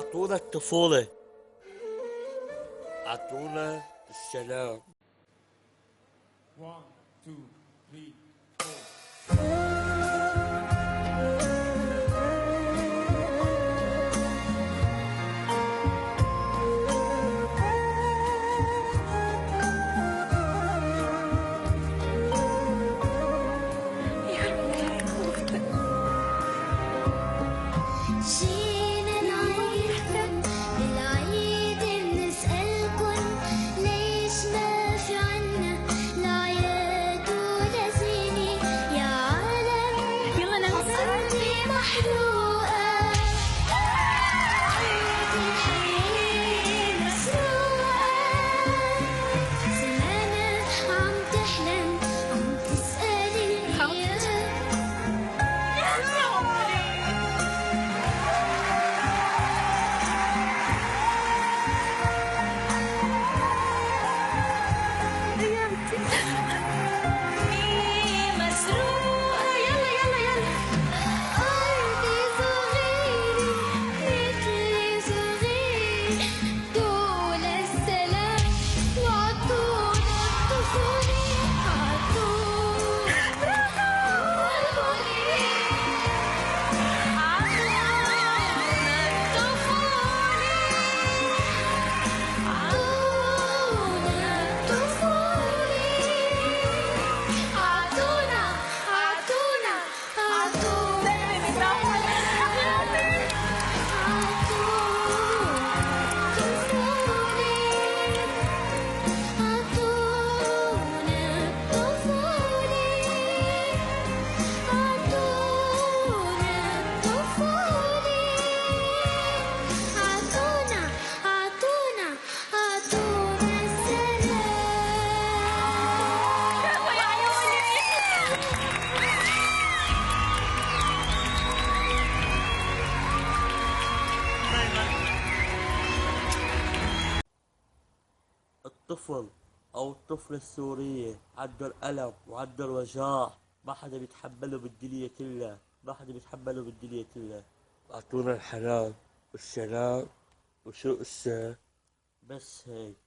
أعطونا الطفولة، أعطونا السلام. 1 2 3 جينا نعيدكن بالعيد بنسألكن ليش ما في عنا العياد ولا زينة يا عالم. يلا قلبي محروقة، الحياة مسروقة، زمانك عم تحلم عم تسأل الأيام. مسروقة يلا يلا يلا. أرضي صغيرة مثلي صغير، دول السلام وعطونا الطفولة، عطونا الطفولة، عطونا الطفولة، عطونا عطونا عطونا الطفل أو الطفلة السورية عنده الألم وعنده الوجع، ما حدا بيتحمله بالدنيا كلها، ما حدا بيتحمله بالدنيا كلها. أعطونا الحنان والسلام وشوق الساعة، بس هيك.